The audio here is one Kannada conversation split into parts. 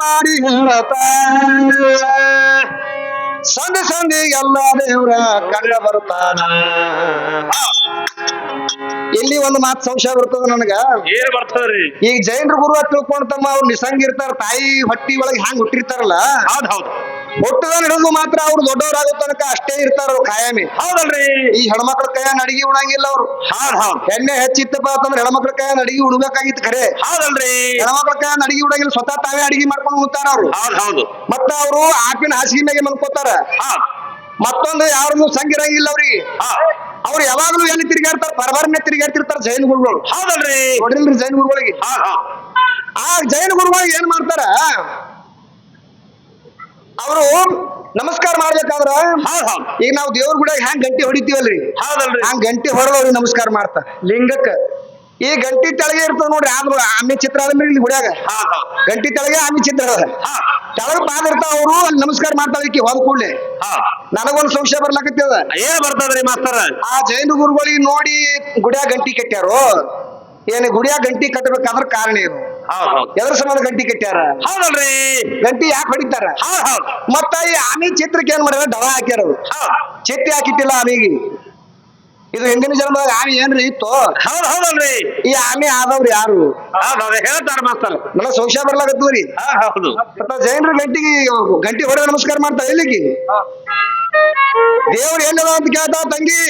ಮಾಡಿ ಹೇಳತ ಸಂಧಿ ಸಂಧಿ ಎಲ್ಲ ದೇವ್ರ ಕಂಡ ಬರ್ತಾನ. ಇಲ್ಲಿ ಒಂದು ಮಾತು ಸಂಶಯ ಬರ್ತದ ನನಗ. ಏನ್ ಬರ್ತದ್ರಿ? ಈಗ ಜೈನರ ಗುರು ತಿಳ್ಕೊಂಡಮ್ಮ ಅವ್ರು ನಿಸಂಗ ಇರ್ತಾರ, ತಾಯಿ ಹೊಟ್ಟಿ ಒಳಗೆ ಹ್ಯಾಂಗ್ ಹುಟ್ಟಿರ್ತಾರಲ್ಲ, ಹೌದು ಹುಟ್ಟದ ಹಿಡಿದು ಮಾತ್ರ ಅವ್ರು ದೊಡ್ಡವರಾಗೋ ತನಕ ಅಷ್ಟೇ ಇರ್ತಾರ ಅವ್ರು ಕಾಯಮಿ. ಹೌದಲ್ರಿ? ಈ ಹೆಣ್ಮಕ್ಳ ಕೈಯಾನ ಅಡಿಗೆ ಉಣಂಗಿಲ್ಲ ಅವ್ರು. ಎಣ್ಣೆ ಹೆಚ್ಚಿತ್ತಪ್ಪ ಅಂತಂದ್ರೆ ಹೆಣ್ಮಕ್ಳ ಕೈಯಾನ ಅಡಿಗೆ ಉಣ್ಬೇಕಾಗಿತ್ತು ಖರೆ. ಹೌದಲ್ರಿ? ಹೆಣ್ಮಕ್ಳ ಕೈಯಾನ ಅಡಿಗೆ ಉಣಂಗಿಲ್ಲ, ಸ್ವತಃ ತಾವೇ ಅಡಿಗೆ ಮಾಡ್ಕೊಂಡು ಉಣ್ತಾರ ಅವ್ರು. ಹೌದು. ಮತ್ತ ಅವ್ರು ಆಪಿನ ಹಾಸಿಗೆ ಮೇಲೆ ಮನ್ಕೋತಾರ. ಮತ್ತೊಂದು ಯಾರನ್ನು ಸಂಗಿರಂಗಿಲ್ಲ ಅವ್ರಿಗೆ. ಅವ್ರು ಯಾವಾಗ್ಲೂ ಎಲ್ಲಿ ತಿರುಗಾಡ್ತಾರ? ಪರಬಾರನೆ ತಿರುಗಾಡ್ತಿರ್ತಾರ ಜೈನ ಗುರುಗಳು. ಹೌದಲ್ರಿ? ನೋಡಿಲ್ರಿ ಜೈನ ಗುರುಗಳಿಗೆ? ಆ ಜೈನ ಗುರುಗಳಿಗೆ ಏನ್ ಮಾಡ್ತಾರ, ಅವರು ನಮಸ್ಕಾರ ಮಾಡ್ಬೇಕಾದ್ರ ಈಗ ನಾವು ದೇವ್ರ ಗುಡಿಯಾಗ ಹ್ಯಾಂಗ್ ಗಂಟೆ ಹೊಡಿತೀವಲ್ರಿ, ಹಂಗ ಗಂಟೆ ಹೊಡೆದವ್ರಿಗೆ ನಮಸ್ಕಾರ ಮಾಡ್ತಾರ ಲಿಂಗಕ್ಕ. ಈ ಗಂಟಿ ತೆಳಗೆ ಇರ್ತದ ನೋಡ್ರಿ, ಆಮೆ ಚಿತ್ರ ಅದ ಇಲ್ಲಿ ಗುಡಿಯಾಗ. ಗಂಟಿ ತೆಳಗೆ ಆಮೆ ಚಿತ್ರ ಅದ, ತೆಳಗ ಪಾದ ಇರ್ತಾವ. ಅವರು ಅಲ್ಲಿ ನಮಸ್ಕಾರ ಮಾಡ್ತಾವ. ಈಕಿ ಹೋದ ಕೂಡ್ಲೆ ನನಗೊಂದು ಸಂಶಯ ಬರ್ಲಾಕತ್ತದ. ಏನ್ ಬರ್ತದ್ರಿ ಮಾಸ್ತರ? ಆ ಜೈನ ಗುರುಗಳಿಗೆ ನೋಡಿ ಗುಡಿಯಾಗ ಗಂಟಿ ಕಟ್ಟ್ಯಾರು. ಏನ್ ಗುಡಿಯಾಗ ಗಂಟಿ ಕಟ್ಟಬೇಕಾದ್ರ ಕಾರಣ ಏನು? ಎದ್ರ ಸಂಬಂಧ ಗಂಟಿ ಕಟ್ಟ್ಯಾರ? ಹೌದಲ್ರಿ? ಗಂಟಿ ಯಾಕೆ ಹೊಡಿತಾರ? ಮತ್ತ ಈ ಆಮಿ ಚಿತ್ರಕ್ಕೆ ಏನ್ ಮಾಡ್ಯಾರ? ಡವ ಹಾಕ್ಯಾರ. ಚಿತ್ತಿ ಹಾಕಿಟ್ಟಿಲ್ಲ ಆಮಿಗೆ. ಇದು ಹಿಂದಿನ ಜನ್ಮದಾಗ ಆಮಿ ಏನ್ರಿ ಇತ್ತು? ಹೌದಲ್ರಿ? ಈ ಆಮಿ ಆದವ್ರು ಯಾರು ಹೇಳ್ತಾರ ಮಾಸ್ತರ. ನನಗ ಸಂಶಯ ಬರ್ಲಾಕತ್ತೀರಿ. ಹೌದು. ಜೈನರ ಗಂಟಿ ಹೊಡೆದ ನಮಸ್ಕಾರ ಮಾಡ್ತಾರ. ಎಲ್ಲಿಗೆ ದೇವ್ರು ಎಲ್ಲದ ಅಂತ ಕೇಳ್ತಾವ ತಂಗಿ.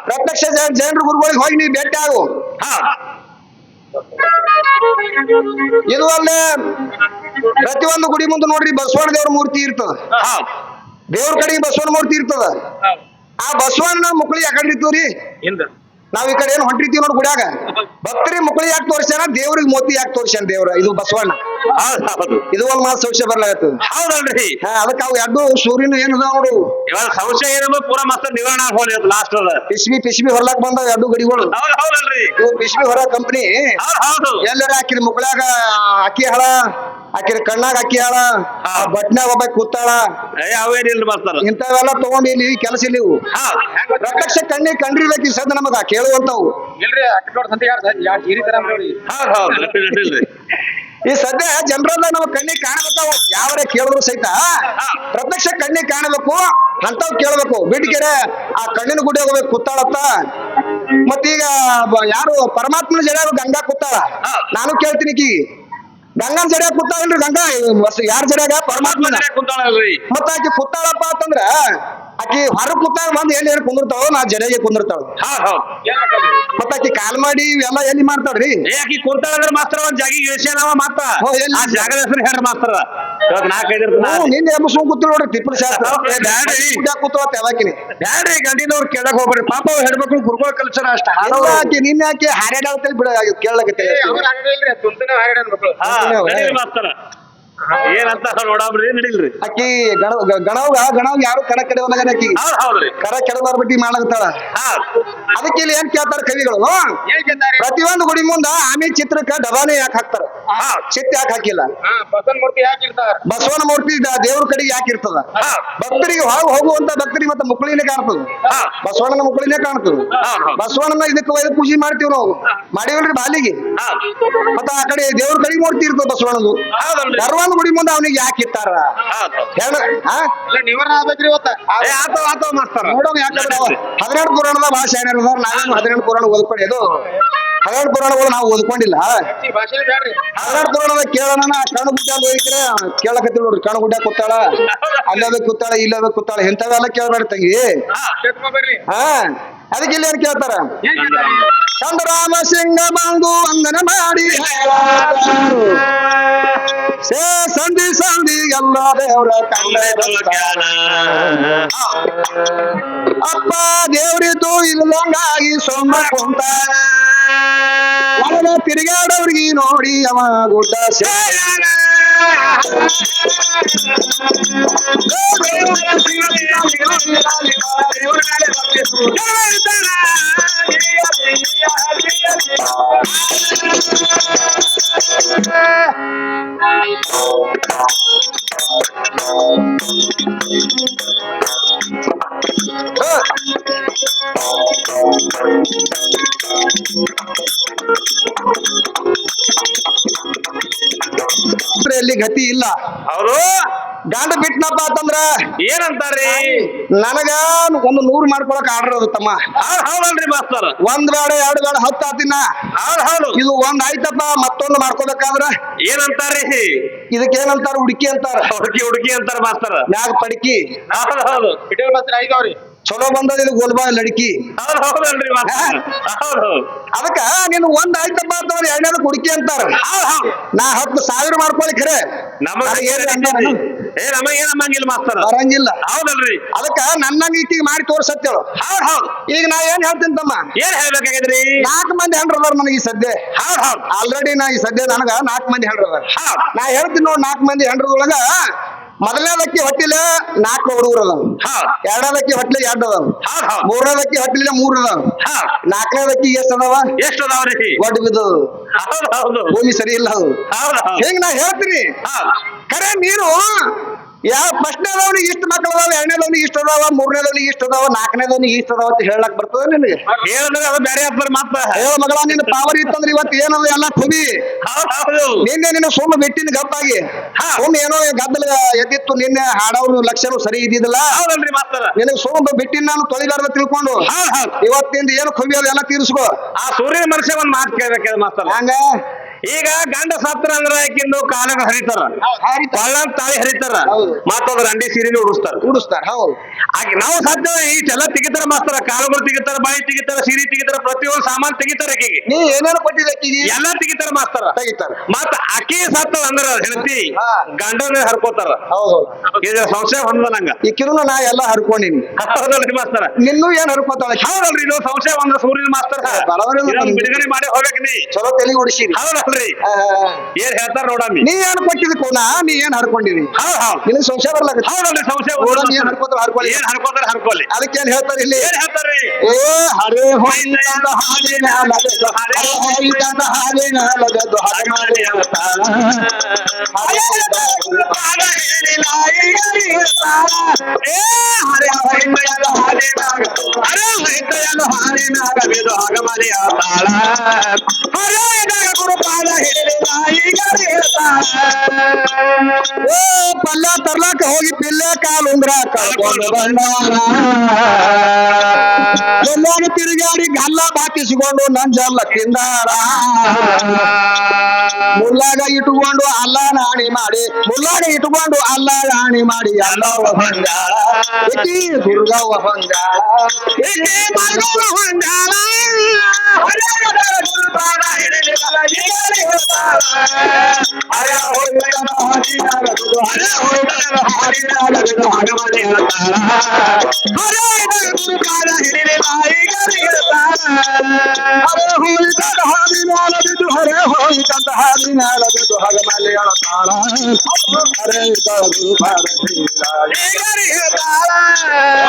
ಪ್ರತ್ಯಕ್ಷ ಜೈನರ ಗುರುಗಳಿಗೆ ಹೋಗಿ ನೀ ಭೇಟಿ ಆಗು. ಇದು ಅಲ್ಲೇ ಪ್ರತಿಯೊಂದು ಗುಡಿ ಮುಂದೆ ನೋಡ್ರಿ ಬಸವಣ್ಣ ದೇವ್ರ ಮೂರ್ತಿ ಇರ್ತದ. ದೇವ್ರ ಕಡೆಗೆ ಬಸವಣ್ಣ ಮೂರ್ತಿ ಇರ್ತದ. ಆ ಬಸವಣ್ಣ ಮುಕ್ಳಿ ಯಾಕಡೆ ಇರ್ತವ್ರಿ? ನಾವ್ ಈ ಕಡೆ ಏನ್ ಹೊಂಟಿರ್ತೀವಿ ನೋಡಿ ಗುಡ್ಯಾಗ, ಭಕ್ತರಿ ಮುಕ್ಳಿ ಯಾಕೆ ತೋರ್ಸ್ಯಾನ? ದೇವ್ರಿಗೆ ಮೋತಿ ಯಾಕೆ ತೋರ್ಸ್ಯಾನ ದೇವ್ರ? ಇದು ಬಸವಣ್ಣ. ಇದು ಒಂದ್ ಮಾತು ಸಂಶಯ ಬರ್ಲಾಗತ್ತದ. ಹೌದಲ್ರಿ? ಅದಕ್ಕೆ ಅವು ಎರಡು ಸೂರ್ಯನ ಏನದ ನೋಡು, ಇವಾಗ ಸಂಶಯ ಏನೋ ಪೂರಾ ಮಸ್ತ್ ನಿವಾರಣೆ ಹೋಗಿ ಲಾಸ್ಟ್ ಅದ. ಪಿಸ್ಬಿ ಹೊರಲಾಕ್ ಬಂದ ಎರಡು ಗಡಿಗಳು. ಹೌದಲ್ರಿ? ಇವು ಪಿಸ್ಬಿ ಹೊರ ಕಂಪನಿ. ಎಲ್ಲರ ಹಾಕಿರಿ ಮುಕ್ಳ್ಯಾಗ ಅಕ್ಕಿ ಹಳ, ಆಕಿನ ಕಣ್ಣಾಗ ಅಕ್ಕಿ ಹಾಳ, ಬಟ್ನ್ಯಾಗ ಒಬ್ಬ ಕೂತಾಳ. ಅವೇನಿಲ್ಲ ಮಾಸ್ತರ. ಇಂಥವೆಲ್ಲ ತಗೊಂಡ್ ಇಲ್ಲಿ ಕೆಲಸ ಇಲ್ಲ. ಇವು ಪ್ರತ್ಯಕ್ಷ ಕಂಡ್ರಿಬೇಕು ಈ ಸದ್ದ ನಮಗ ಕೇಳುವಂತವು. ಈ ಸದ್ಯ ಜನರಲ್ಲ ನಮ್ಮ ಕಣ್ಣಿಗೆ ಕಾಣಬೇಕಾವು. ಯಾವರೇ ಕೇಳಿದ್ರು ಸಹಿತ ಪ್ರತ್ಯಕ್ಷ ಕಣ್ಣಿಗೆ ಕಾಣಬೇಕು ಅಂತವ್ ಕೇಳ್ಬೇಕು. ಬಿಡ್ಗೆರೆ ಆ ಕಣ್ಣಿನ ಗುಡಿ ಹೋಗ್ಬೇಕು ಕೂತಾಳತ್ತ. ಮತ್ತೀಗ ಯಾರು ಪರಮಾತ್ಮನ ಜಡ್ಯಾಗ ಗಂಗಾ ಕೂತಾಳ. ನಾನು ಕೇಳ್ತೀನಿ, ಕಿ ಗಂಗನ ಜಡ್ಯಾಗ ಕೂತಾಳಲ್ರಿ? ಗಂಗಾ ಯಾರ ಜಡ್ಯಾಗ? ಪರಮಾತ್ಮನ. ಮತ್ತ ಆಕಿ ಕೂತಾಳಪ್ಪ ಅಂತಂದ್ರ ಆಕಿ ಹೊರ ಕೂತಾಗ ಬಂದ್ ಎಲ್ಲಿ ಏನ್ ಕುಂದಿರ್ತಾವ? ನಾ ಜಡೆಗೆ ಕುಂದಿರ್ತಾಳ. ಮತ್ತ ಆಕಿ ಕಾಲ್ ಮಾಡಿ ಇವೆಲ್ಲ ಎಲ್ಲಿ ಮಾಡ್ತಾಳ್ರಿ? ಆಕಿ ಕುಂತಾಳಂದ್ರ ಮಾಸ್ತರ ಒಂದ್ ಜಾಗಿಗೆ ಇಳಿಸ್ಯಾನವ. ಮತ್ತ ಆ ಜಾಗದ ಹೆಸರು ಹೇಳ್ರಿ ಮಾಸ್ತರ. ನಿನ್ನೆ ಎಬ್ಬಸ್ಕೊಂಡ್ ಕೂತಿರ್ ನೋಡ್ರಿ ತಿಪ್ಪಲ ಶಾಸ್ತ್ರ ಕೂತಾಳ ತೆವಾಕಿನಿ. ಬ್ಯಾಡ್ರಿ, ಗಂಡಿನವ್ರು ಕೇಳಕ್ ಹೋಗ್ಬೇಡ್ರಿ. ಪಾಪ ಹೆಣ್ಮಕ್ಳು ಗುರುಗಳ ಕಲ್ಚರ್ ಅಷ್ಟ. ಆಕಿ ನಿನ್ನೆ ಆಕಿ ಹಾರ್ಯಾಡತ್ತೇಳಿ ಬಿಡ ಕೇಳಕತ್ತೆ. ಏನಂತ ನೋಡಾಬ್ರಿ, ನಡಿಲ್ರಿ. ಆಕಿ ಗಣವ್ ಯಾರು ಕರ ಕೆಡವಲ್ಲ. ಆಕಿ ಕರ ಕೆಡಬಾರ್ಬಿಟ್ಟಿ ಮಾಡಕತ್ತಾಳ. ಅದಕ್ಕೆ ಇಲ್ಲಿ ಏನ್ ಕೇಳ್ತಾರ ಕವಿಗಳು? ಪ್ರತಿಯೊಂದು ಗುಡಿ ಮುಂದ ಆಮಿ ಚಿತ್ರಕ್ಕ ಡಬಾನೆ ಯಾಕೆ ಹಾಕ್ತಾರ? ಚಿತ್ತ ಯಾಕೆ ಹಾಕಿಲ್ಲ? ಬಸವನ ಮೂರ್ತಿ ದೇವ್ರ ಕಡೆಗೆ ಯಾಕೆ ಇರ್ತದ? ಭಕ್ತರಿಗೆ ಹೋಗುವಂತ ಭಕ್ತರಿಗೆ ಮತ್ತೆ ಮುಕ್ಳಿನೇ ಕಾಣ್ತದ. ಬಸವಣ್ಣನ ಮುಕ್ಳಿನೇ ಕಾಣ್ತದ. ಬಸವಣ್ಣನ ಇದಕ್ಕೆ ಒಯ್ದು ಪೂಜೆ ಮಾಡ್ತೀವಿ ನಾವು. ಮಾಡಿವಲ್ರಿ ಬಾಲಿಗೆ. ಮತ್ತ ಆ ಕಡೆ ದೇವ್ರ ಕಡೆಗೆ ಮೂರ್ತಿ ಇರ್ತದ ಬಸವಣ್ಣದು. ಗುಡಿ ಮುಂದೆ ಅವನಿಗೆ ಯಾಕೆ ಇಟ್ಟಾರ? ಹದಿನೆಂಟು ಪುರಾಣದ ಭಾಷೆ ಏನಿರೋದ? ನಾವೇನು 18 ಪುರಾಣ ಓದ್ಕೊಂಡಿದ್ದು? 18 ಪುರಾಣಗಳು ನಾವು ಓದ್ಕೊಂಡಿಲ್ಲ. 18 ಪುರಾಣದ ಕೇಳೋಣ. ಕಣ್ಣು ಗುಡ್ಡ ಹೋಗಿದ್ರೆ ಕೇಳಕತ್ತೀವಿ ನೋಡ್ರಿ. ಕಣ್ಣು ಗುಡ್ಡ ಕೂತಾಳ, ಅಲ್ಲೇ ಕೂತಾಳ, ಇಲ್ಲೇ ಕೂತಾಳ, ಇಂಥವೆಲ್ಲ ಕೇಳಬೇಡ ತಂಗಿ. ಅದಕ್ಕೆ ಇಲ್ಲಿ ಏನ್ ಕೇಳ್ತಾರ? ಚಂದ್ರಾಮ ಸಿಂಗ ಬಂದು ವಂದನ ಮಾಡಿ ಸಂಧಿ ಸಂಧಿ ಎಲ್ಲ ದೇವ್ರ ಕಂಡ ಅಪ್ಪ ದೇವ್ರಿದ್ದು ಇಲ್ಲಂಗಾಗಿ ಸೊಮ್ಮ ಕುಂತಾನ. ಒಳಗ ತಿರುಗಾಡವ್ರಿಗೆ ನೋಡಿ ಅವ ಗುಡ್ಡ ಸೇರ. ಗತಿ ಇಲ್ಲ. ಅವರು ಗಂಡ ಬಿಟ್ನಪ್ಪ ಅಂತಂದ್ರ ಏನಂತಾರ್ರಿ? ನನಗ ಒಂದು 100 ಮಾಡ್ಕೊಳಕ್ ಆರ್ಡರ್ ಅದು ತಮ್ಮ. ಹೌದಲ್ರಿ ಮಾಸ್ತರ್. 1 ಬೇಡ 2 ಬೇಡ 10 ಆತಿನ. ಹೌದು ಇದು 1 ಆಯ್ತಪ್ಪ, ಮತ್ತೊಂದು ಮಾಡ್ಕೋಬೇಕಾದ್ರ ಏನಂತಾರ್ರಿ? ಇದಕ್ಕೇನಂತಾರ? ಹುಡುಕಿ ಅಂತಾರ. ಹುಡುಕಿ ಅಂತಾರ ಮಾಸ್ತರ್. ಮ್ಯಾಗ ಪಡ್ಕಿ. ಹೌದು ಬಿಟ್ಟಲ್ ಮಾತ್ರ ಐದವ್ರಿ. ಚಲೋ ಬಂದದ ಇದು ಗೋಲ್ಬಾ ಲಡ್ಕಿ. ಹೌದಲ್ರಿ ಮಾಸ್ತರ್. ಹೌದು ಅದಕ್ಕ ನೀನು 1 ಆಯ್ತಪ್ಪ ಅಂತಂದ್ರೆ 2ನೇದಕ್ಕೆ ಹುಡುಕಿ ಅಂತಾರ. ನಾ 10,000 ಮಾಡ್ಕೊಳ್ಳಿ ಖರೆ ನಮಗೇನಮ್ಮಂಗಿಲ್ಲ ಮಾಸ್ತರ್. ಬರಂಗಿಲ್ಲ. ಹೌದಲ್ರಿ. ಅದಕ್ಕ ನನ್ನಂಗ ಈಕಿಗೆ ಮಾಡಿ ತೋರ್ಸತ್ತೇಳು. ಹೌದು ಈಗ ನಾ ಏನ್ ಹೇಳ್ತೀನಿ ತಮ್ಮ, ಏನ್ ಹೇಳ್ಬೇಕಾಗಿದ್ರಿ? 4 ಮಂದಿ ಹೆಂಡ್ರ ಅದಾರ ನನಗೆ ಈ ಸದ್ಯ. ಹೌದು ಆಲ್ರೆಡಿ ನಾ ಈ ಸದ್ಯ ನನಗ 4 ಮಂದಿ ಹೆಂಡ್ರ ಅದಾರ. ಹೌದು ನಾ ಹೇಳ್ತೀನಿ ನೋಡ್, 4 ಮಂದಿ ಹೆಂಡ್ರದೊಳಗ ಮೊದಲನೇದಕ್ಕಿ ಹೊಟ್ಟಿಲೆ 4 ಹುಡುಗರು ಅದಾವ. ಹೌದು 2ನೇದಕ್ಕಿ ಹೊಟ್ಲೆ 2 ಅದಾವ. ಹೌದು 3ನೇದಕ್ಕಿ ಹೊಟ್ಟಿಲೆ 3 ಅದಾವ. 4ನೇದಕ್ಕಿ ಎಷ್ಟ್ ಅದಾವ? ಎಷ್ಟು ಅದಾವ್ರಿ? ಒಟ್ಟು ಬಿದ್ದದು. ಹೌದು ಭೂಮಿ ಸರಿ ಇಲ್ಲ ಅದು. ಹೌದು ಹಿಂಗ್ ನಾ ಹೇಳ್ತೀನಿ. ಖರೆ ನೀನು ಯಾವ ಫಸ್ಟ್ನೇದವನಿಗೆ ಇಷ್ಟ ಮಕ್ಕಳು ಅದಾವ, 2ನೇದವನಿಗೆ ಇಷ್ಟ ಅದಾವ, 3ನೇದವನಿಗೆ ಇಷ್ಟ ಅದಾವ, 4ನೇದವನಿಗೆ ಇಷ್ಟ ಅದಾವ ಅಂತ ಹೇಳಕ್ ಬರ್ತದ ನಿನಗೆ? ಹೇಳಿದ್ರೆ ಅದು ಬೇರೆ ಆಗ್ತಾರೆ ಮತ್ತ. ಹೇಳ ಮಗಳ, ನಿನ್ನ ಪಾವರ್ ಇತ್ತಂದ್ರೆ ಇವತ್ತು ಏನದ ಎಲ್ಲ ಖುಬಿ. ಹೌದು ನಿನ್ನೆ ನಿನ್ನ ಸುಮ್ಮ ಬಿಟ್ಟಿನ ಗಪ್ಪಾಗಿ ಸುಮ್ಮ ಏನೋ ಗದ್ದಲ ಎದ್ದಿತ್ತು. ನಿನ್ನೆ ಹಾಡೋರು ಲಕ್ಷಣ ಸರಿ ಇದ್ದಿದ್ದಿಲ್ಲ. ಹೌದಲ್ರಿ ಮಾಸ್ತರ. ನಿನಗೆ ಸುಮ್ಮ ಬಿಟ್ಟಿನ ನಾನು ತೊಳಿಲಾರ್ದ ತಿಳ್ಕೊಂಡು ಇವತ್ತಿಂದ ಏನು ಖುಬಿ ಅದೆಲ್ಲ ತೀರಿಸ್ಕೋ. ಆ ಸೂರ್ಯನ ಮನುಷ್ಯ ಒಂದ್ ಮಾತು ಕೇಳ್ಬೇಕ ಮಾಸ್ತರ. ಹಂಗ ಈಗ ಗಂಡ ಸತ್ರ ಅಂದ್ರ ಆಕಿಂದು ಕಾಲಾಗ ಹರಿತಾರ, ಕೊಳ್ಳ ತಾಳಿ ಹರಿತಾರ, ಮತ್ತೊಂದು ರಂಡಿ ಸೀರೆ ಉಡಿಸ್ತಾರ. ಹೌದು. ಆಗ ನಾವು ಸತ್ತ ಇಷ್ಟೆಲ್ಲ ತೆಗಿತಾರ ಮಾಸ್ತರ. ಕಾಲುಗಳು ತೆಗಿತಾರ, ಬಾಯಿ ತೆಗಿತಾರ, ಸೀರೆ ತೆಗಿತಾರ, ಪ್ರತಿಯೊಂದು ಸಾಮಾನ್ ತೆಗಿತಾರ. ಆಕಿಗೆ ನೀ ಏನೇನು ಕೊಟ್ಟಿದ್ದೆ ಆಕಿಗೆ? ಎಲ್ಲ ತೆಗಿತಾರ ಮಾಸ್ತರ. ತೆಗಿತಾರ. ಮತ್ತ ಅಕ್ಕಿ ಸತ್ತ ಅಂದ್ರ ಹೆಂಡತಿ ಗಂಡನ ಹರ್ಕೋತಾರ. ಹೌದು. ಇದ್ರ ಸಂಶಯ ಹೊಂದ ನಂಗ. ಈಕಿನು ನಾ ಎಲ್ಲ ಹರ್ಕೊಂಡಿನಿ. ಹೌದಲ್ರಿ ಮಾಸ್ತರ. ನಿನ್ನೂ ಏನ್ ಹರ್ಕೋತಾಳ? ಹೌದಲ್ರಿ, ಇದು ಸಂಶಯ ಒಂದ ಸೂರ್ಯನ ಮಾಸ್ತರ. ಬಿಡುಗಡೆ ಮಾಡಿ ಹೋಗ್ಬೇಕು ನೀ. ಚಲೋ ತಲೆ ಓಡಿಸಿರಿ. ಹೌದಲ್ರಿ, ಏನ್ ಹೇಳ್ತಾರ ನೋಡಮ್ಮಿ. ನೀ ಏನ್ ಕೊಟ್ಟಿದ್ ಕೋನ, ನೀ ಏನ್ ಹರ್ಕೊಂಡಿರಿ? ನಿನಗೆ ಸಂಶಯ ಬರ್ಲಾಕ. ಹೌದಲ್ರಿ, ಸಂಶಯ ಏನ್ ಹರ್ಕೋತಾರ ಹರ್ಕೊಳ್ಳಿ. ಏನ್ ಹರ್ಕೋತಾರ ಹರ್ಕೊಳ್ಳಿ. ಅದಕ್ಕೇನ್ ಹೇಳ್ತಾರೆ ಇಲ್ಲಿ? ಏನ್ ಹೇಳ್ತಾರ್ರಿ? ಏ ಹರೇ ಹೋಯ್ತಂದ ಹಾಲಿನ ಲಗದು, ಹರೇ ಹೋಯ್ತಂದ ಹಾಲಿನ ಲಗದು ಹರ ಮಾಡಿ ಅವತಾರ. ಹರೇ ಪಾದ ಹೇಳಿನ ಈಗರಿ ಇರ್ತಾರ. ಏ ಹರೇ ಹೋಯ್ತಂದ ಹಾಲಿನ ಹರೇ ಹೋಯ್ತಂದ ಹಾಲಿನ ಲಗದು ಹರ ಮಾಡಿ ಅವತಾರ. ಹರೇ ಗುರು ಪಾದ ಹೇಳಿನ ಈಗರಿ ಇರ್ತಾರ. ಏ ಪಲ್ಯ ತರ್ಲಾಕ ಹೋಗಿ ಪಿಲ್ಲೆ ಕಾಲುಂದ್ರ ಕಳ್ಕೊಂಡು ಬಂದಾರ. ಎಲ್ಲಾನು ತಿರುಗಾಡಿ ಗಲ್ಲ ಬಾಕಿಸಿಕೊಂಡು ನಂಜಲ್ಲ ತಿಂದಾರ. ಮುಲ್ಲಾಗ ಇಟ್ಟುಕೊಂಡು ಅಲ್ಲ ನಾಣಿ ಮಾಡಿ, ಮುಲ್ಲಾಗ ಇಟ್ಟುಕೊಂಡು ಅಲ್ಲ ನಾಣಿ ಮಾಡಿ ಅಲ್ಲವ ಹೊಂದಾಳ. ಇಕಿ ದುರ್ಗವ್ವ ಹೊಂದಾಳ, ಇಕಿ ಮರ್ಗವ್ವ ಹೊಂದಾಳ. ಗುರುಪಾದ ಹಿಡಿಲಿಲ್ಲ ಈಗಲೇ ಹೊತ್ತಾಳ. ಹರ ಹೋಯ್ತನ ಹಾಡಿನಾಗದು, ಹರ ಹೋಯ್ತನ ಹಾಡಿನಾಗದು ಹಗಮನೆ ಹೊತ್ತಾಳ. ಹರ ಗುರುಪಾದ ಹಿಡಿಲಿಲ್ಲ ಈಗಲೇ ಹೊತ್ತಾಳ. ಹರ ಹೋಯ್ತನ ಹಾಡಿನಾಗದು, ಹರ ಹೋಯ್ತಂತ ಹಾಡಿನಾಗದು ಹಗಮನೆ ಹೊತ್ತಾಳ. ಹರ ಗುರುಪಾದ ಹಿಡಿಲಿಲ್ಲ ಈಗಲೇ ಹೊತ್ತಾಳ.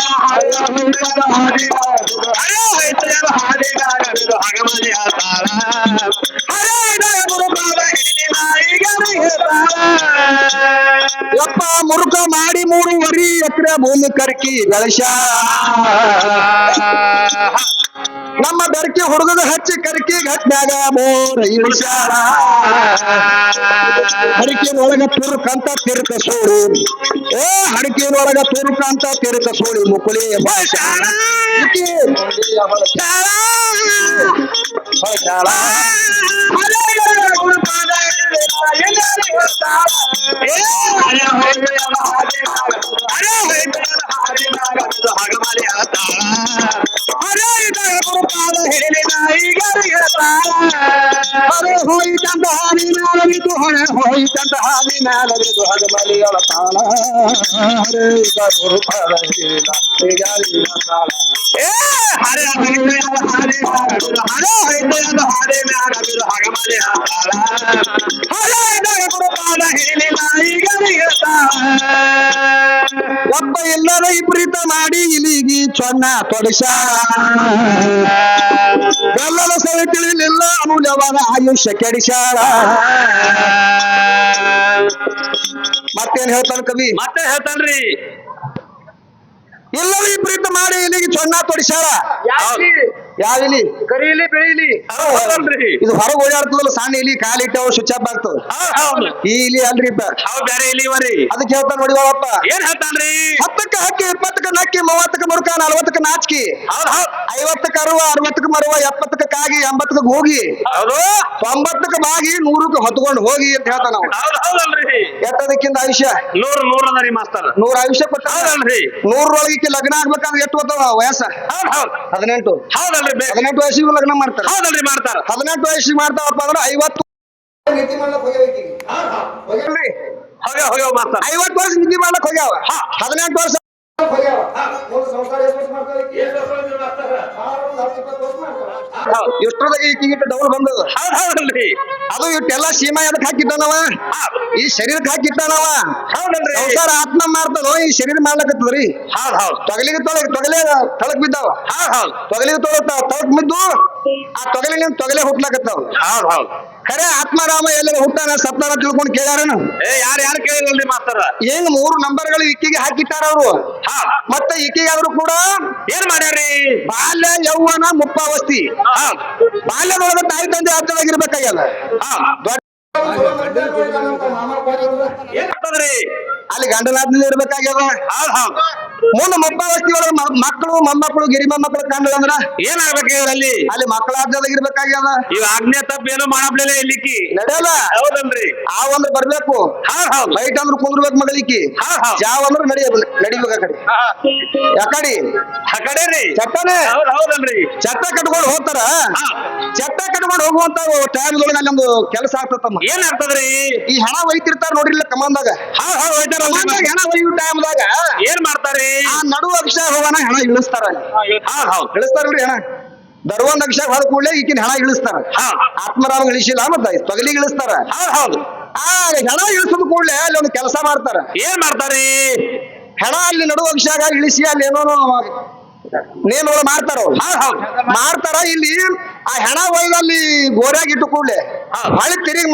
ಹರ ಹೋಯ್ತನ ಹಾಡಿನಾಗದು, ಹರ ಹೋಯ್ತನ ಹಾಡಿನಾಗದು ಹಗಮನೆ ಹೊತ್ತಾಳ. ಹರ ಗುರುಪಾದ ಹಿಡಿಲಿಲ್ಲ ಈಗಲೇ ಹೊತ್ತಾಳ. ಯಪ್ಪ ಮುರುಕ ಮಾಡಿ 3.5 ಎಕರೆ ಭೂಮಿ ಕರ್ಕಿ ಬೆಳೆಸ್ಯಾಳ. ನಮ್ಮ ಬೆರಕಿ ಹುಡುಗದ ಹಚ್ಚಿ ಕರ್ಕಿ ಘಟ್ನ್ಯಾಗ 3 ಇಳಿಸ್ಯಾಳ. ಹಡಿಕಿನೊಳಗ ತುರುಕಂತ ತಿರುಕ ಸೋಳಿ, ಏ ಹಡಿಕಿನೊಳಗ ತುರುಕಂತ ತಿರುಕ ಸೋಳಿ ಮುಕುಳಿ ಬಳಸ್ಯಾಳ. ಹರೆ ಹೋಯ್ತಂತ ಹಾಲಿನಾಲವಿದು, ಹರೆ ಹೋಯ್ತಂತ ಹಾಲಿನಾಲವಿದು ಹಗಮಲಿಯಳ ತಾಳ. ಹರೆ ಗುರುಪಾದ ಹಿಡಿದ ಈಗಾರಿಯ ತಾಳ. ಏ ಹರೆ ಹೋಯ್ತಂತ ಹಾಲಿನಾಲವಿದು, ಹರೆ ಹೋಯ್ತಂತ ಹಾಲಿನಾಲವಿದು ಹಗಮಲಿಯ ತಾಳ. ಹರೆ ಗುರುಪಾದ ಹಿಡಿಲಿಲ್ಲ ಈಗಾರಿಯ ತಾಳ. ಒಬ್ಬ ಎಲ್ಲರ ಇಬ್ರಿತ ಮಾಡಿ ಇಲಿಗಿ ಚೊನ್ನ ತೊಡಿಸ್ಯಾಳ. ಎಲ್ಲರ ಸರಿ ತಿಳಿಲಿಲ್ಲ ಅಮೂಲ್ಯವಾದ ಆಯುಷ್ಯ ಕೆಡಿಸ್ಯಾಳ. ಮತ್ತೇನ್ ಹೇಳ್ತಾನ ಕವಿ? ಮತ್ತೆ ಹೇಳ್ತಾನ್ರಿ, ಎಲ್ಲರೂ ಪ್ರೀತ ಮಾಡಿ ಇಲ್ಲಿಗೆ ಚೊನ್ನ ತೊಡಿಸ್ಯಾಳ. ಯಾವ ಇಲಿ ಕರೀಲಿ ಬೆಳೀಲಿ ಹೌದಲ್ರಿ ಇದು ಹೊರಗೆ ಓಡಾಡ್ತದಲ್ಲ ಸಣ್ಣ ಇಲಿ ಕಾಲಿಟ್ಟವ ಸ್ವಿಚ್ ಆಫ್ ಆಗ್ತದ ಹೌದು ಈ ಇಲಿ ಅಲ್ರಿ ಹೌದ್ ಬೇರೆ ಇಲ್ಲಿವರಿ ಅದಕ್ಕೆ ಹೇಳ್ತಾನ ನೋಡಿವಪ್ಪ ಏನ್ ಹೇಳ್ತಾನ್ರಿ 10ಕ್ಕೆ ಹಕ್ಕಿ 20ಕ್ಕೆ ನಕ್ಕಿ 30ಕ್ಕೆ ಮುರುಕ 40ಕ್ಕೆ ನಾಚಿಕಿ ಹೌದ್ ಹೌದ್ 50ಕ್ಕೆ ಅರುವ 60ಕ್ಕೆ ಮರುವ 70ಕ್ಕೆ ಕಾಗಿ 80ಕ್ಕೆ ಹೋಗಿ ಹೌದು 90ಕ್ಕೆ ಬಾಗಿ 100ಕ್ಕೆ ಹೊತ್ಕೊಂಡು ಹೋಗಿ ಅಂತ ಹೇಳ್ತಾನ ನಾವು ಹೌದ್ ಹೌದಲ್ರಿ ಎತ್ತದಕ್ಕಿಂತ ಆಯುಷ್ಯ 100 ಅದರಿ ಮಾಸ್ತರ್ 100 ಆಯುಷ್ಯ ಕೊಟ್ಟ ಹೌದಲ್ರಿ 100ರೊಳಗೆ ಲಗ್ನ ಆಗ್ಬೇಕಾದ್ರೆ ಎಷ್ಟು ಗೊತ್ತವ ವಯಸ್ಸ ಹೌದ್ ಹೌದ್ 18 ಹೌದಲ್ರಿ 18 ವಯಸ್ಸಿಗೆ ಲಗ್ನ ಮಾಡ್ತಾರೆ ಹೌದಲ್ರಿ ಮಾಡ್ತಾರ 18 ವಯಸ್ಸಿಗೆ ಮಾಡ್ತಾವಪ್ಪ ಅಂದ್ರೆ 50 ನಿಧಿ ಮಾಡ್ಲಕ್ ಹೋಗ್ಯಾವ ಹೋಗ್ಯಾವ್ರಿ ಹೋಗ್ಯಾವ ಮಾಸ್ತರ್ 50 ವರ್ಷ ನಿಧಿ ಮಾಡ್ಲಕ್ ಹೋಗ್ಯಾವ 18 ವರ್ಷ ಹೋಗ್ಯಾವ ಸಂಸಾರ ಎಷ್ಟು ವರ್ಷ ಮಾಡ್ತಾರೆ ಎಷ್ಟರದಾಗ ಈಗಿಟ್ಟು ಡಬಲ್ ಬಂದದ ಹೌದಲ್ರಿ ಅದು ಇಟ್ಟೆಲ್ಲ ಸೀಮಾ ಎದಕ್ ಹಾಕಿದ್ದಾನವ ಈ ಶರೀರಕ್ಕೆ ಹಾಕಿದ್ದಾನವ ಹೌದಲ್ರಿ ಸಂಸಾರ ಆತ್ಮ ಮಾಡ್ತಾನೋ ಈ ಶರೀರ ಮಾಡ್ಲಕತ್ತದ್ರಿ ಹೌದ್ ಹೌದ್ ತೊಗಲಿಗೆ ತೊಳಕ್ ಬಿದ್ದಾವ ಹೌದ್ ತೊಗಲಿಗೆ ತೊಳಕ್ ಬಿದ್ದು ಆ ತೊಗಲಿನ ತೊಗಲೆ ಹುಟ್ಲಾಕತ್ತಾವ ಹೌದ್ ಹೌದ್ ಖರೆ ಆತ್ಮರಾಮ ಎಲ್ಲರೂ ಹುಟ್ಟಾನ ಸತ್ತಾನ ತಿಳ್ಕೊಂಡು ಕೇಳ್ಯಾರನು ಯಾರು ಕೇಳಿಲ್ರಿ ಮಾಸ್ತರ ಏನ್ 3 ನಂಬರ್ಗಳು ಇಕ್ಕಿಗೆ ಹಾಕಿಟ್ಟಾರ ಅವರು ಮತ್ತೆ ಇಕ್ಕಿಗಾದ್ರು ಕೂಡ ಏನ್ ಮಾಡ್ಯಾರಿ ಬಾಲ್ಯ ಯೌವನ ಮುಪ್ಪಾವಸ್ತಿ ಬಾಲ್ಯದೊಳಗ ತಾಯಿ ತಂದೆ ಹತ್ತಿರವಾಗಿರ್ಬೇಕಾಗ್ಯದ ಏನಾಗ್ತದ್ರಿ ಅಲ್ಲಿ ಗಂಡನಾದ್ನಲ್ಲಿ ಇರ್ಬೇಕಾಗ್ಯದ ಹೌದ್ ಹೌದ್ ಮುಂದೆ ಮುಪ್ಪಾವಸ್ತಿ ಒಳಗ ಮಕ್ಕಳು ಮೊಮ್ಮಕ್ಕಳು ಗಿರಿ ಮೊಮ್ಮಕ್ಕಳು ಕಂಡ್ರಂದ್ರ ಏನಾಗ್ಬೇಕು ಅಲ್ಲಿ ಅಲ್ಲಿ ಮಕ್ಕಳಾದ್ಯದಾಗ ಇರ್ಬೇಕಾಗ್ಯದ ಇವ್ ಆಜ್ಞೆ ತಪ್ಪ ಏನು ಮಾಡಬ್ಲಿಲ್ಲ ಇಲ್ಲಿಕ್ಕಿ ನಡೆಯಲ್ಲ ಹೌದಲ್ರಿ ಆ ಅಂದ್ರೆ ಬರ್ಬೇಕು ಹೌದ್ ಹೌದ್ ಬೈಟ್ ಅಂದ್ರೆ ಕುಂದ್ರಬೇಕು ಮಗಳಿಕಿ ಹೌದ್ ಹೌದ್ ಜಾವ್ ಅಂದ್ರೆ ನಡಿಬೇಕು ಆ ಕಡೆ ಯಾಕಡಿ ಆ ಕಡೆ ರೀ ಚಟ್ಟನೆ ಹೌದಲ್ರಿ ಚಟ್ಟ ಕಟ್ಕೊಂಡು ಹೋಗ್ತಾರ ಚಟ್ಟ ಕಟ್ಕೊಂಡು ಹೋಗುವಂತ ಟೈಮ್ದೊಳಗ ಅಲ್ಲಿ ಒಂದು ಕೆಲಸ ಆಗ್ತದಮ್ಮ ಏನಾಗ್ತದ್ರಿ ಈ ಹಣ ಒಯ್ತಿರ್ತಾರ ನೋಡ್ರಿಲ್ಲ ಕಮಾಂದಾಗ ಹಣ ಒಯ್ಯೋ ಟೈಮ್ದಾಗ ಏನ್ ಮಾಡ್ತಾರಿ ಆ ನಡುವ ಅಕ್ಷರ ಹೋಗೋಣ ಹಣ ಇಳಿಸ್ತಾರ ಅಲ್ಲಿ ಹೌದ್ ಇಳಿಸ್ತಾರಲ್ರಿ ಹಣ ದರ್ವಂದ ಅಕ್ಷರ ಹೊರ ಕೂಡಲೇ ಈಗಿನ ಹಣ ಇಳಿಸ್ತಾರ ಆತ್ಮರಾಮ ಇಳಿಸಿಲ್ಲ ಮತ್ತೆ ತೊಗಲಿಗೆ ಇಳಿಸ್ತಾರ ಹೌದು ಆ ಹಣ ಇಳಿಸಿದ ಕೂಡಲೇ ಅಲ್ಲಿ ಒಂದು ಕೆಲಸ ಮಾಡ್ತಾರ ಏನ್ ಮಾಡ್ತಾರಿ ಹಣ ಅಲ್ಲಿ ನಡುವ ಅಕ್ಷರ ಇಳಿಸಿ ಅಲ್ಲಿ ಏನೋ ನೇಮಗಳು ಮಾಡ್ತಾರ ಮಾಡ್ತಾರ ಇಲ್ಲಿ ಆ ಹೆಣ ಒಯ್ದು ಅಲ್ಲಿ ಗೋರ್ಯಾಗ ಇಟ್ಟು ಕೂಡಲೇ ಹೊಳಿ ತಿರುಗಿ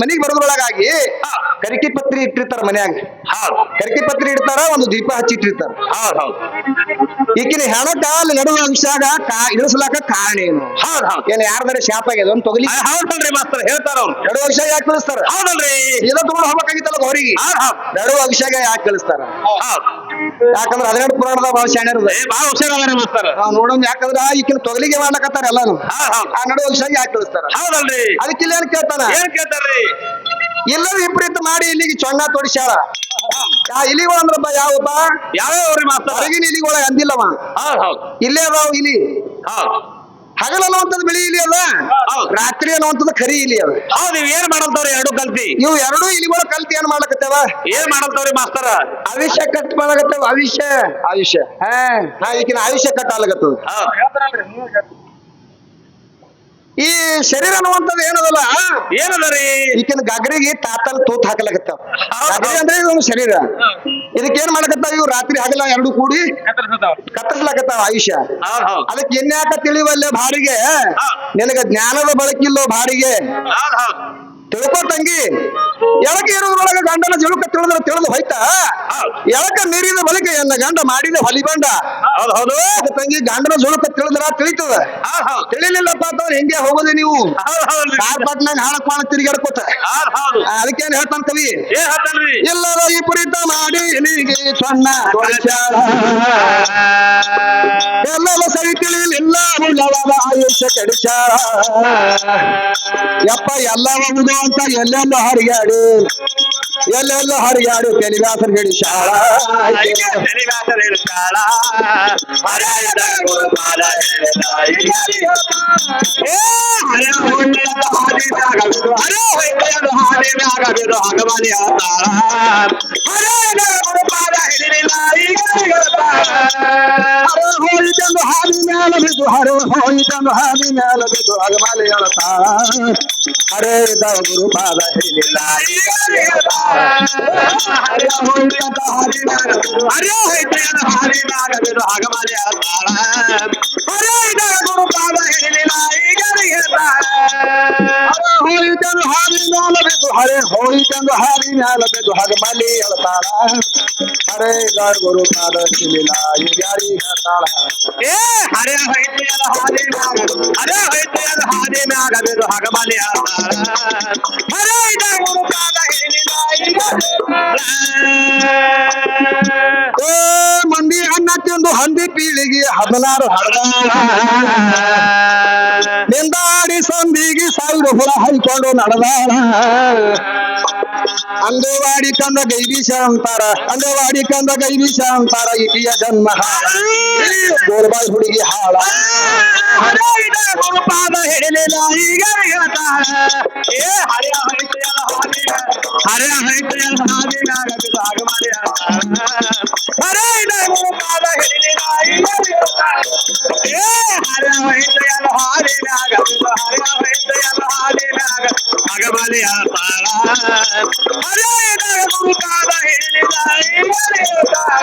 ಮನಿಗೆ ಬರೋದ್ರೊಳಗಾಗಿ ಕರಿಕಿ ಪತ್ರಿ ಇಟ್ಟಿರ್ತಾರ ಮನ್ಯಾಗ ಕರಿಕಿ ಪತ್ರಿ ಇಡ್ತಾರ ಒಂದು ದೀಪ ಹಚ್ಚಿಟ್ಟಿರ್ತಾರ ಈಕಿನ ಹೆಣಕ್ಕ ಅಲ್ಲಿ ನಡುವ ಅಂಶಾಗ ಇಳಿಸ್ಲಾಕ ಕಾರಣ ಏನು ಏನ್ ಯಾರ್ದಾರ ಶಾಪ್ ಆಗ್ಯದ ಒಂದು ತೊಗಲಿ ಹೌದಲ್ರಿ ಮಾಸ್ತರ್ ಹೇಳ್ತಾರ ಅವ್ರು ನಡುವ ಅಂಶ ಯಾಕೆ ಕಳಿಸ್ತಾರ ಹೌದಲ್ರಿ ಇದ ತಗೊಂಡು ಹೋಗ್ಬೇಕಾಗಿತ್ತಲ್ಲ ಗೌರಿಗೆ ನಡುವ ಅಂಶಾಗ ಯಾಕೆ ಕಳಿಸ್ತಾರ ಯಾಕಂದ್ರೆ 12 ಪುರಾಣದ ಬಹಳ ಶಾಣ್ಯರು ಬಹಳ ಹುಷಾರ ಮಾಸ್ತರ್ ನೋಡೋಣ ಯಾಕಂದ್ರ ಈಕಿನ ತೊಗಲಿಗೆ ಮಾಡ್ಲಕತ್ತಾರ ಎಲ್ಲಾನು ಆ ನಡುವ ಅಂಶಾಗ ಯಾಕೆ ಕಳಿಸ್ತಾರ ಹೌದಲ್ರಿ ಅದಕ್ಕೆ ಇಲ್ಲಿ ಏನ್ ಕೇಳ್ತಾನ ಏನ್ ಕೇಳ್ತಾರ್ರಿ ಎಲ್ಲರೂ ವಿಪರೀತ ಮಾಡಿ ಇಲ್ಲಿಗೆ ಚೊಣ್ಣ ತೋಡಿಸ್ಯಾಳ ಆ ಇಲಿಗಳು ಅಂದ್ರಪ್ಪ ಯಾವಪ್ಪ ಯಾವ್ಯಾವ್ರಿ ಮಾಸ್ತರ್ ಹೊರಗಿನ ಇಲಿಗೊಳಗ ಅಂದಿಲ್ಲವ ಇಲ್ಲೇ ಅದಾವ ಇಲಿ ಹಗಲ ಅನ್ನುವಂಥದ್ದು ಬಿಳಿ ಇಲಿ ಅದ ರಾತ್ರಿ ಅನ್ನುವಂಥದ್ದು ಕರಿ ಇಲಿ ಅದ ನೀವ್ ಏನ್ ಮಾಡಲ್ತಾವ್ರಿ ಎರಡು ಕಲ್ತಿ ಇವು ಎರಡು ಇಲಿಗಳು ಕಲ್ತಿ ಏನ್ ಮಾಡ್ಲಕತ್ತೇವ ಏನ್ ಮಾಡಲ್ತಾವ್ರಿ ಮಾಸ್ತರ ಆಯುಷ್ಯ ಕಟ್ ಮಾಡಕತ್ತೇವ ಆಯುಷ್ಯ ಹಾ ಈಗಿನ ಆಯುಷ್ಯ ಕಟ್ ಆಗ್ಲಕತ್ತದ ಈ ಶರೀರ ಅನ್ನುವಂಥದ್ದು ಏನದಲ್ಲ ಏನದರಿ ಈಗಿನ ಗಗರಿಗೆ ತಾತಲ್ ತೂತ್ ಹಾಕಲಾಗತ್ತಾವ ಗಗರಿ ಅಂದ್ರೆ ಇದೊಂದು ಶರೀರ ಇದಕ್ಕೇನ್ ಮಾಡಕತ್ತಾವ ಇವು ರಾತ್ರಿ ಹಗಲ ಎರಡು ಕೂಡಿ ಕತ್ತರಿಸ್ಲಾಕತ್ತಾವ ಆಯುಷ್ಯ ಅದಕ್ಕೆ ಇನ್ಯಾಕ ತಿಳಿವಲ್ಲೇ ಬಾರಿಗೆ ನಿನಗ ಜ್ಞಾನದ ಬಳಕಿಲ್ಲೋ ಬಾರಿಗೆ ತಿಳ್ಕೊ ತಂಗಿ ಎಳಕ ಇರೋದ್ರೊಳಗ ಗಂಡನ ಜುಳುಕ ತಿಳಿದು ಹೋಯ್ತಾ ಎಳಕ ಮೀರಿದ ಬಳಿಕ ಎನ್ನ ಗಂಡ ಮಾಡಿದ ಹೊಲಿಬಂಡ ತಂಗಿ ಗಂಡನ ಜುಳುಕ ತಿಳಿದ್ರ ತಿಳಿತದ ತಿಳಿಲಿಲ್ಲಪ್ಪ ಅಂತಂದ್ರೆ ಹಿಂಗೆ ಹೋಗೋದೆ ನೀವು ಕಾರ್ಪಟ್ನಾಗ ಹಾಳಕ್ ತಿರುಗಾಡ್ಕೋತ ಅದಕ್ಕೇನ್ ಹೇಳ್ತಾನ ಕವಿ ಎಲ್ಲರ ವಿಪರೀತ ಮಾಡಿ ಇಲ್ಲಿಗೆ ಸಣ್ಣ ಎಲ್ಲರ ಸರಿ ತಿಳಿಲಿಲ್ಲ ಆಯುಷ್ಯ ಕಡಿಸ್ಯಾಳ ಯಪ್ಪ ಎಲ್ಲ ಹೋಗುದು ಅಂತ ಎಲ್ಲೆಲ್ಲೋ ಹರಿಯಾಡು ತೆಲಿವ್ಯಾಸರ್ ಹೇಳಿ ಶಾಳ ಹೋಯಿತಂದು ಹಾದಿ ಮ್ಯಾಲ ಬಿದ್ದು ಹೋಯಿತಂದು ಹಾದಿ ಮ್ಯಾಲ ಬಿದ್ದು ಹಗಮಾಲಿ ಹೇಳ್ತಾಳ ಹರೇ ಗುರು ಪಾದ ಹೇಳಿಲ್ಲ ಹಗಮಾಲಿ ಹೇಳ್ತಾಳ ಹರೇ ಗುರು ಪಾದ ಹೇಳಿಲ್ಲ ಈಗ ಹೋಯಿತಂದು ಹಾದಿ ಮ್ಯಾಲ ಬಿದ್ದು ಹರೆ ಹೋಯಿತಂದು ಹಾದಿ ಮ್ಯಾಲ ಬಿದ್ದು ಹಗ ಮಲಿ ಹೇಳ್ತಾಳ ಹರೆ ಗುರು ಪಾದ ಸಿಲಿಲ ಯಾರಿಗ ತಾಳ ಏ ಹರೆ ಹೋಯ್ತು ಎಲ್ಲ ಹಾದಿ ಮ್ಯಾಗ ಹರೆ ಹೋಯ್ತು ಎಲ್ಲ ಹಾದಿ ಮ್ಯಾಗ ಬಿದ್ದು ಹಗ ಮಲಿ ಹರೆ ಗುರು ಪಾದ ಹಿಡಿಲಿಲ್ಲ ಏ ಮಂದಿ ಅನ್ನ ತಿಂದು ಹಂದಿ ಪೀಳಿಗೆ 16 ಹಡದ ನಿಂದಾಡಿ ಸಂದಿಗೆ 1000 ಹುಳ ಹೈಕೊಂಡು ನಡೆದಾಳ ಅಂಗವಾಡಿ ಕಂದ ಗೈರೀಶ ಅಂತಾರ ಅಂಗವಾಡಿ ಕಂದ ಗೈರೀಶ ಅಂತಾರ ಇಟಿಯ ಜನ್ಮ ಗೋಲ್ಬಾಯಿ ಹುಡುಗಿ ಹಾಳ ಗುರುಪಾದ ಹಿಡಿಲಿಲ್ಲ ಈಗ ಹೇಳ್ತಾಳ ಏ ಹರೆ ಹೋಯ್ತು ಎಲ್ಲ ಹಾದಿ ಹರೆ ಹೋಯ್ತು ಎಲ್ಲ ಹಾದಿ ಮ್ಯಾಗ ಬಿದ್ದು ಹಗ ಮಲಿ ಹರೆ ಗುರುಪಾದ ಹಿಡಿಲಿಲ್ಲ ಈಗ ಹೇಳ್ತಾಳ ಏ ಹರೆ ಹೋಯ್ತು ಎಲ್ಲ ಹಾದಿ ಮ್ಯಾಗ ಬಿದ್ದು ಹರೆ ಹೋಯ್ತು ಎಲ್ಲ ಹಾದಿ ಮ್ಯಾಗ ಹಗ ಮಲಿ ಹರೆ ಗುರುಪಾದ ಹಿಡಿಲಿಲ್ಲ ಈಗ ಹೇಳ್ತಾಳ